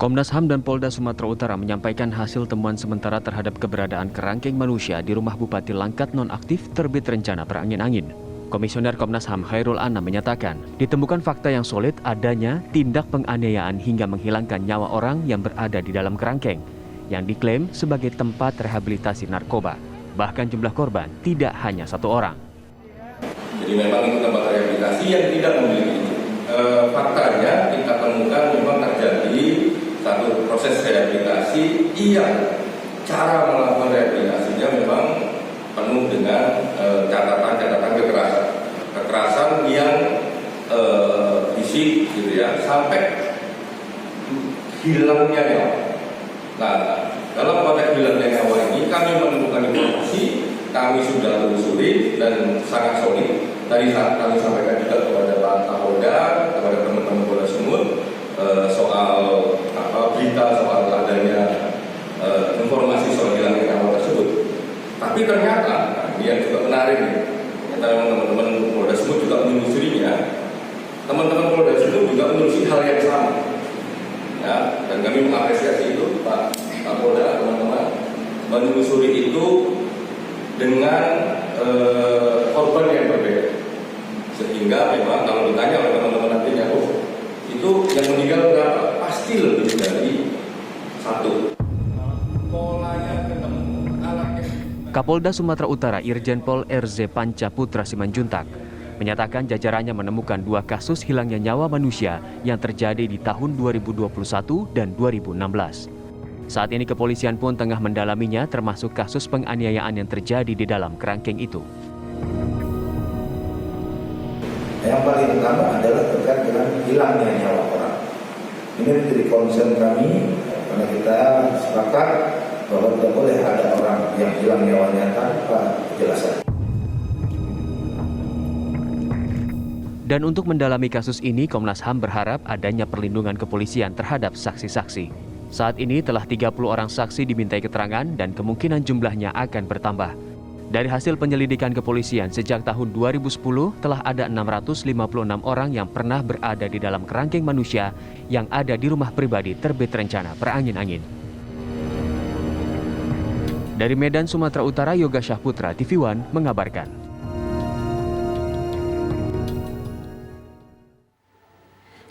Komnas HAM dan Polda Sumatera Utara menyampaikan hasil temuan sementara terhadap keberadaan kerangkeng manusia di rumah Bupati Langkat nonaktif terbit rencana berangin-angin. Komisioner Komnas HAM Khairul Anam menyatakan, ditemukan fakta yang solid adanya tindak penganiayaan hingga menghilangkan nyawa orang yang berada di dalam kerangkeng, yang diklaim sebagai tempat rehabilitasi narkoba. Bahkan jumlah korban tidak hanya satu orang. Jadi memang itu tempat rehabilitasi yang tidak memiliki izin. Faktanya kita temukan memang terjadi satu proses rehabilitasi yang cara melakukan rehabilitasinya memang penuh dengan catatan-catatan kekerasan yang fisik gitu ya, sampai hilangnya nyawa. Nah, dalam konteks hilangnya nyawa ini kami menemukan informasi, kami sudah telusuri dan sangat solid. Tadi kami sampaikan juga kepada Pak Kapolda, kepada teman-teman Polda Sumut soal berita soal adanya informasi soal hilangnya nyawa tersebut. Tapi ternyata ini yang juga menarik nih. Ternyata teman-teman Polda Sumut juga menelusurinya. Teman-teman Polda Sumut juga menelusuri hal yang sama. Ya, dan kami mengapresiasi itu, Pak Kapolda, teman-teman menelusuri itu dengan korban yang berbeda. Sehingga memang kalau ditanya oleh teman-teman nantinya, itu yang meninggal berapa? Pasti lebih dari satu. Polanya ketemu alatnya. Kapolda Sumatera Utara Irjen Pol RZ Panca Putra Simanjuntak menyatakan jajarannya menemukan 2 kasus hilangnya nyawa manusia yang terjadi di tahun 2021 dan 2016. Saat ini kepolisian pun tengah mendalaminya, termasuk kasus penganiayaan yang terjadi di dalam kerangkeng itu. Yang paling utama adalah terkait dengan hilangnya nyawa orang. Ini menjadi concern kami karena kita sepakat bahwa tidak boleh ada orang yang hilang nyawanya tanpa kejelasan. Dan untuk mendalami kasus ini, Komnas HAM berharap adanya perlindungan kepolisian terhadap saksi-saksi. Saat ini telah 30 orang saksi dimintai keterangan dan kemungkinan jumlahnya akan bertambah. Dari hasil penyelidikan kepolisian, sejak tahun 2010 telah ada 656 orang yang pernah berada di dalam kerangkeng manusia yang ada di rumah pribadi terbit rencana berangin-angin. Dari Medan, Sumatera Utara, Yoga Syahputra, TV One mengabarkan.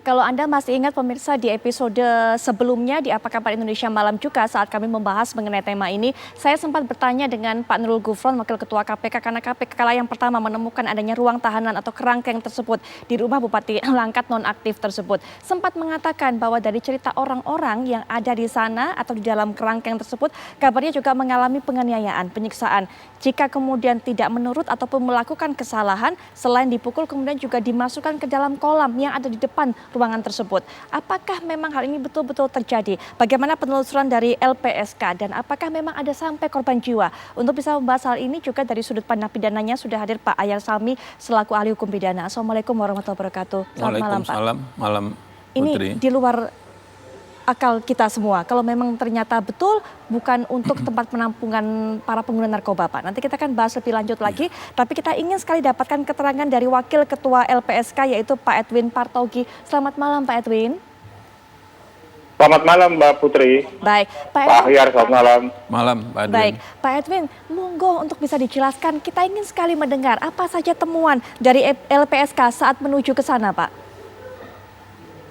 Kalau Anda masih ingat pemirsa, di episode sebelumnya di Apa Kabar Indonesia Malam juga saat kami membahas mengenai tema ini, saya sempat bertanya dengan Pak Nurul Gufron, Wakil Ketua KPK, karena KPK kala yang pertama menemukan adanya ruang tahanan atau kerangkeng tersebut di rumah Bupati Langkat nonaktif tersebut. Sempat mengatakan bahwa dari cerita orang-orang yang ada di sana atau di dalam kerangkeng tersebut, kabarnya juga mengalami penganiayaan, penyiksaan. Jika kemudian tidak menurut ataupun melakukan kesalahan, selain dipukul kemudian juga dimasukkan ke dalam kolam yang ada di depan ruangan tersebut. Apakah memang hal ini betul-betul terjadi? Bagaimana penelusuran dari LPSK dan apakah memang ada sampai korban jiwa? Untuk bisa membahas hal ini juga dari sudut pandang pidananya sudah hadir Pak Ayar Salmi selaku ahli hukum pidana. Assalamualaikum warahmatullahi wabarakatuh. Selamat malam Pak. Waalaikumsalam, malam Putri. Ini di luar akal kita semua. Kalau memang ternyata betul bukan untuk tempat penampungan para pengguna narkoba, Pak. Nanti kita akan bahas lebih lanjut lagi. Tapi kita ingin sekali dapatkan keterangan dari Wakil Ketua LPSK yaitu Pak Edwin Partogi. Selamat malam Pak Edwin. Selamat malam Mbak Putri. Baik, Pak Ahyar, selamat malam. Malam, Pak Edwin. Baik, Pak Edwin, monggo untuk bisa dijelaskan. Kita ingin sekali mendengar apa saja temuan dari LPSK saat menuju ke sana, Pak.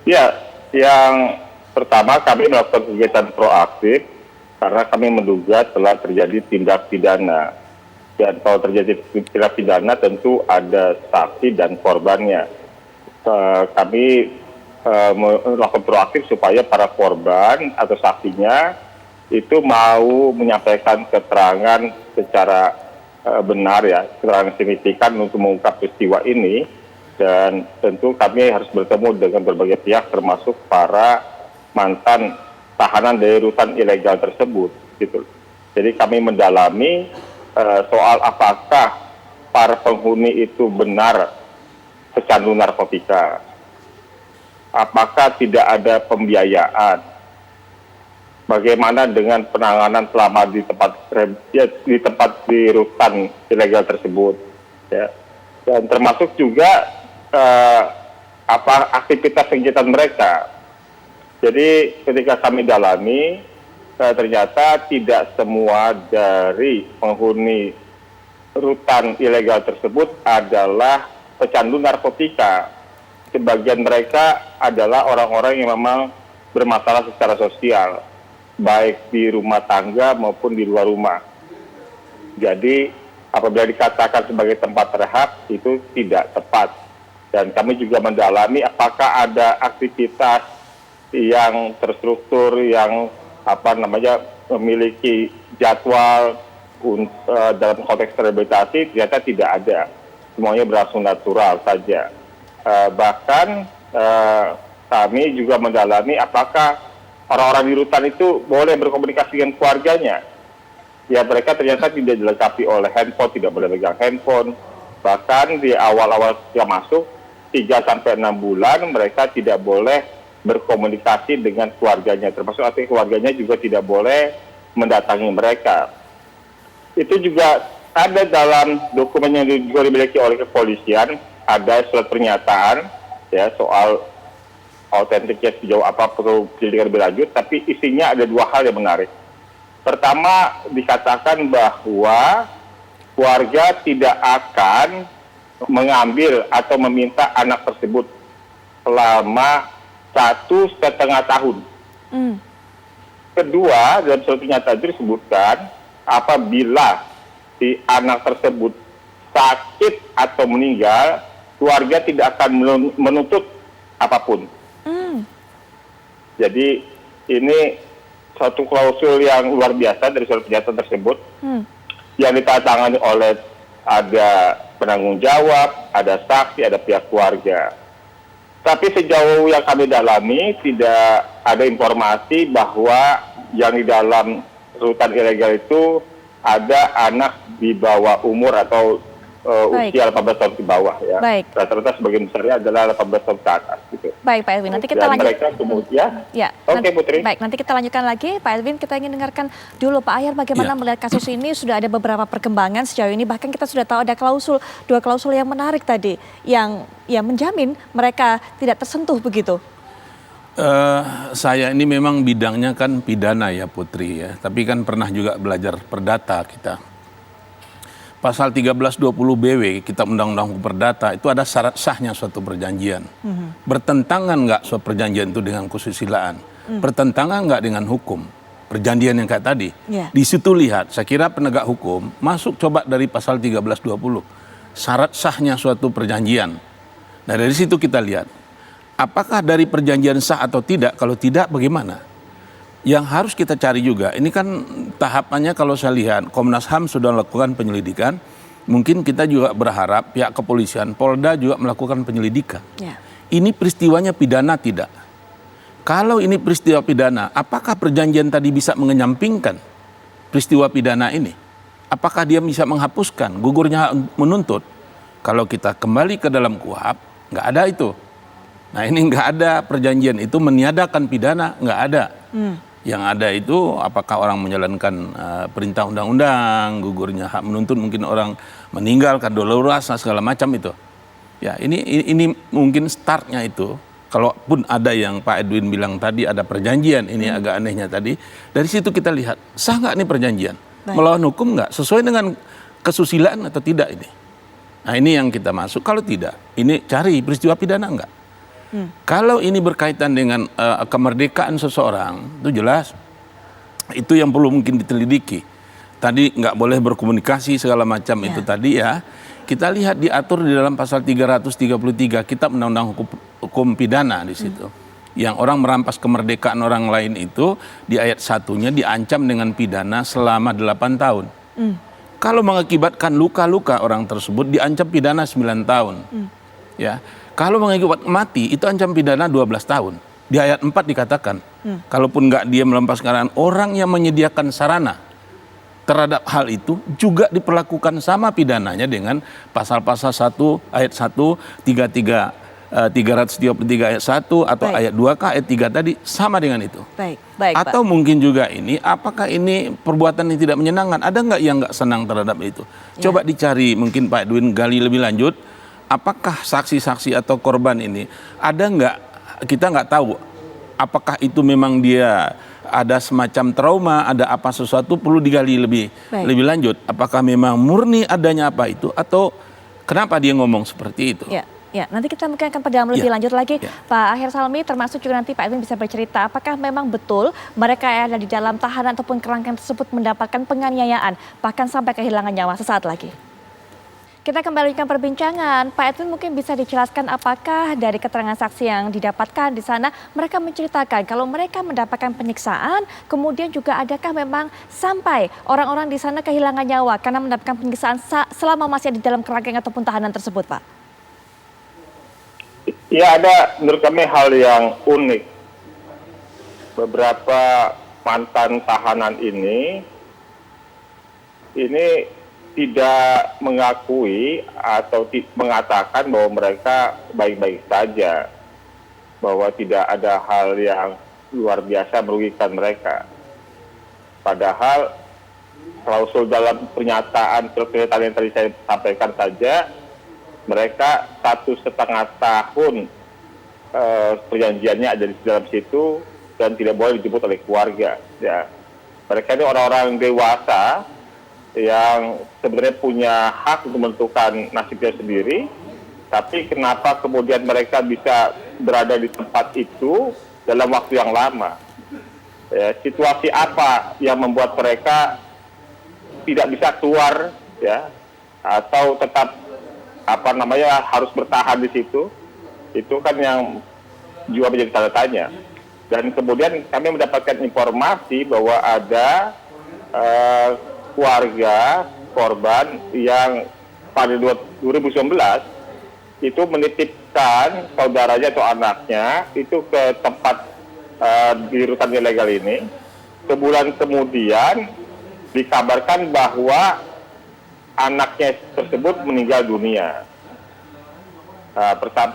Ya, yang pertama kami melakukan kegiatan proaktif karena kami menduga telah terjadi tindak pidana. Dan kalau terjadi tindak pidana tentu ada saksi dan korbannya. Kami melakukan proaktif supaya para korban atau saksinya itu mau menyampaikan keterangan secara benar ya, keterangan signifikan untuk mengungkap peristiwa ini. Dan tentu kami harus bertemu dengan berbagai pihak termasuk para mantan tahanan dari rutan ilegal tersebut, gitu. Jadi kami mendalami soal apakah para penghuni itu benar pecandu narkotika, apakah tidak ada pembiayaan, bagaimana dengan penanganan selama di tempat di rutan ilegal tersebut, ya. Dan termasuk juga aktivitas kegiatan mereka. Jadi ketika kami dalami, ternyata tidak semua dari penghuni rutan ilegal tersebut adalah pecandu narkotika. Sebagian mereka adalah orang-orang yang memang bermasalah secara sosial, baik di rumah tangga maupun di luar rumah. Jadi apabila dikatakan sebagai tempat rehab itu tidak tepat. Dan kami juga mendalami apakah ada aktivitas yang terstruktur, yang memiliki jadwal dalam konteks rehabilitasi, ternyata tidak ada. Semuanya berlangsung natural saja. Bahkan kami juga mendalami apakah orang-orang di rutan itu boleh berkomunikasi dengan keluarganya. Ya, mereka ternyata tidak dilengkapi oleh handphone, tidak boleh pegang handphone. Bahkan di awal-awal ketika masuk, 3-6 bulan mereka tidak boleh berkomunikasi dengan keluarganya. Termasuk artinya keluarganya juga tidak boleh mendatangi mereka. Itu juga ada dalam dokumen yang juga dimiliki oleh kepolisian, ada surat pernyataan ya soal autentiknya sejauh apa perlu penyelidikan lebih lanjut, tapi isinya ada 2 hal yang menarik. Pertama, dikatakan bahwa keluarga tidak akan mengambil atau meminta anak tersebut selama 1,5 tahun. Kedua, dalam surat pernyataan itu disebutkan apabila si anak tersebut sakit atau meninggal, keluarga tidak akan menuntut apapun. Jadi ini satu klausul yang luar biasa dari surat pernyataan tersebut yang ditandatangani oleh ada penanggung jawab, ada saksi, ada pihak keluarga. Tapi sejauh yang kami dalami tidak ada informasi bahwa yang di dalam rutan ilegal itu ada anak di bawah umur atau usia 18 tahun ke bawah ya. Rata-rata sebagian besarnya adalah 18 tahun ke atas gitu. Baik Pak Edwin, nanti kita dan lanjut. Mereka kemudian, Oke, Putri. Baik, nanti kita lanjutkan lagi Pak Edwin. Kita ingin dengarkan dulu Pak Ahyar bagaimana melihat kasus ini. Sudah ada beberapa perkembangan sejauh ini. Bahkan kita sudah tahu ada dua klausul yang menarik tadi yang menjamin mereka tidak tersentuh begitu. Saya ini memang bidangnya kan pidana ya Putri ya. Tapi kan pernah juga belajar perdata kita. Pasal 1320 BW Kitab Undang-Undang Hukum Perdata itu ada syarat sahnya suatu perjanjian. Bertentangan nggak suatu perjanjian itu dengan kesusilaan? Bertentangan nggak dengan hukum? Perjanjian yang kayak tadi. Di situ lihat, saya kira penegak hukum masuk coba dari pasal 1320. Syarat sahnya suatu perjanjian. Nah dari situ kita lihat, apakah dari perjanjian sah atau tidak? Kalau tidak bagaimana? Yang harus kita cari juga, ini kan tahapannya kalau saya lihat Komnas HAM sudah melakukan penyelidikan, mungkin kita juga berharap pihak kepolisian, Polda juga melakukan penyelidikan. Ini peristiwanya pidana tidak? Kalau ini peristiwa pidana, apakah perjanjian tadi bisa mengenyampingkan peristiwa pidana ini? Apakah dia bisa menghapuskan gugurnya menuntut? Kalau kita kembali ke dalam KUHP, nggak ada itu. Nah ini nggak ada perjanjian itu meniadakan pidana, nggak ada. Yang ada itu apakah orang menjalankan perintah undang-undang, gugurnya hak menuntut, mungkin orang meninggal kadalaurasa segala macam itu. Ya ini mungkin startnya itu. Kalaupun ada yang Pak Edwin bilang tadi ada perjanjian, ini agak anehnya tadi. Dari situ kita lihat sah nggak nih perjanjian, melawan hukum nggak, sesuai dengan kesusilaan atau tidak ini. Nah ini yang kita masuk. Kalau tidak, ini cari peristiwa pidana nggak. Kalau ini berkaitan dengan kemerdekaan seseorang, itu jelas itu yang perlu mungkin ditelidiki. Tadi nggak boleh berkomunikasi segala macam itu tadi ya. Kita lihat diatur di dalam pasal 333 Kitab Undang-Undang Hukum Pidana di situ. Yang orang merampas kemerdekaan orang lain itu di ayat 1-nya diancam dengan pidana selama 8 tahun. Kalau mengakibatkan luka-luka orang tersebut diancam pidana 9 tahun. Ya. Kalau mengakibatkan mati itu ancam pidana 12 tahun. Di ayat 4 dikatakan, kalaupun nggak dia melepaskan orang yang menyediakan sarana terhadap hal itu juga diperlakukan sama pidananya dengan pasal-pasal 1 ayat 1, 333 ayat 1 atau ayat 2K ayat 3 tadi sama dengan itu. Baik, atau mungkin juga ini apakah ini perbuatan yang tidak menyenangkan? Ada nggak yang nggak senang terhadap itu? Coba dicari mungkin Pak Edwin gali lebih lanjut. Apakah saksi-saksi atau korban ini ada nggak, kita nggak tahu apakah itu memang dia ada semacam trauma, ada apa sesuatu perlu digali lebih lanjut. Apakah memang murni adanya apa itu atau kenapa dia ngomong seperti itu? Ya, nanti kita mungkin akan perdalam lebih lanjut lagi. Pak Akhir Salmi, termasuk juga nanti Pak Edwin bisa bercerita, apakah memang betul mereka yang ada di dalam tahanan ataupun kerangkeng tersebut mendapatkan penganiayaan, bahkan sampai kehilangan nyawa sesaat lagi. Kita kembali ke perbincangan. Pak Edwin mungkin bisa dijelaskan apakah dari keterangan saksi yang didapatkan di sana, mereka menceritakan kalau mereka mendapatkan penyiksaan, kemudian juga adakah memang sampai orang-orang di sana kehilangan nyawa karena mendapatkan penyiksaan selama masih di dalam kerangkeng ataupun tahanan tersebut, Pak? Ya, ada menurut kami hal yang unik. Beberapa mantan tahanan ini tidak mengakui atau mengatakan bahwa mereka baik-baik saja, bahwa tidak ada hal yang luar biasa merugikan mereka. Padahal klausul dalam pernyataan yang tadi saya sampaikan saja, mereka 1,5 tahun perjanjiannya ada di dalam situ dan tidak boleh dijemput oleh keluarga. Ya, mereka ini orang-orang dewasa yang sebenarnya punya hak untuk menentukan nasibnya sendiri, tapi kenapa kemudian mereka bisa berada di tempat itu dalam waktu yang lama? Ya, situasi apa yang membuat mereka tidak bisa keluar, ya, atau tetap harus bertahan di situ? Itu kan yang juga menjadi tanda tanya. Dan kemudian kami mendapatkan informasi bahwa ada keluarga korban yang pada 2019 itu menitipkan saudaranya atau anaknya itu ke tempat di rutan ilegal ini. Sebulan kemudian dikabarkan bahwa anaknya tersebut meninggal dunia.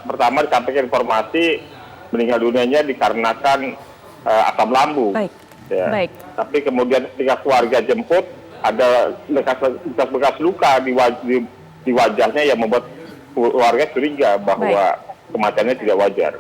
Pertama disampaikan informasi meninggal dunianya dikarenakan asam lambung. Ya. Tapi kemudian ketika keluarga jemput, ada bekas luka di wajahnya yang membuat keluarga curiga bahwa kematiannya tidak wajar.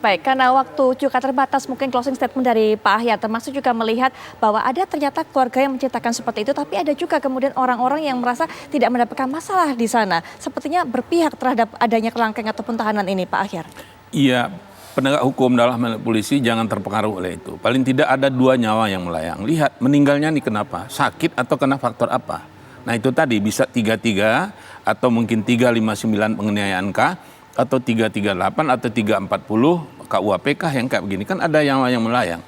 Baik, karena waktu juga terbatas, mungkin closing statement dari Pak Ahyar, termasuk juga melihat bahwa ada ternyata keluarga yang menceritakan seperti itu, tapi ada juga kemudian orang-orang yang merasa tidak mendapatkan masalah di sana. Sepertinya berpihak terhadap adanya kerangkeng ataupun tahanan ini, Pak Ahyar. Iya, penegak hukum dalam hal polisi jangan terpengaruh oleh itu. Paling tidak ada 2 nyawa yang melayang. Lihat, meninggalnya nih kenapa? Sakit atau kena faktor apa? Nah itu tadi bisa 33 atau mungkin 359 penganiayaan K, atau 338 atau 340 KUHPK yang kayak begini, kan ada yang melayang.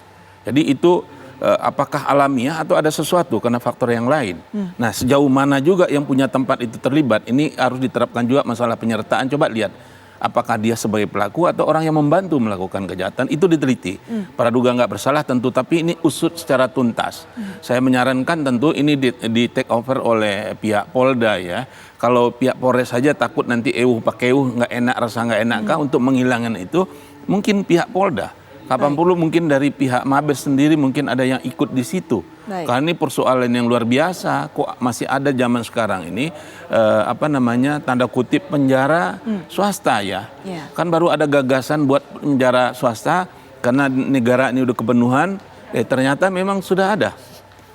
Jadi itu apakah alamiah atau ada sesuatu karena faktor yang lain. Nah sejauh mana juga yang punya tempat itu terlibat, ini harus diterapkan juga masalah penyertaan. Coba lihat apakah dia sebagai pelaku atau orang yang membantu melakukan kejahatan, itu diteliti. Praduga nggak bersalah tentu, tapi ini usut secara tuntas. Saya menyarankan tentu ini di take over oleh pihak Polda ya. Kalau pihak Polres saja takut nanti pakai nggak enak, rasa nggak enak untuk menghilangkan itu, mungkin pihak Polda. Kapan perlu mungkin dari pihak Mabes sendiri mungkin ada yang ikut di situ. Karena ini persoalan yang luar biasa, kok masih ada zaman sekarang ini tanda kutip penjara swasta ya. Kan baru ada gagasan buat penjara swasta karena negara ini udah kepenuhan, ternyata memang sudah ada.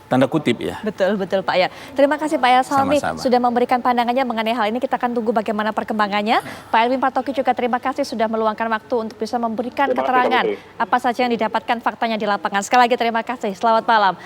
Tanda kutip ya. Betul Pak Ahyar. Terima kasih Pak Ahyar Salmi sudah memberikan pandangannya mengenai hal ini. Kita akan tunggu bagaimana perkembangannya. Pak Edwin Partogi juga terima kasih sudah meluangkan waktu untuk bisa memberikan keterangan apa saja yang didapatkan faktanya di lapangan. Sekali lagi terima kasih. Selamat malam.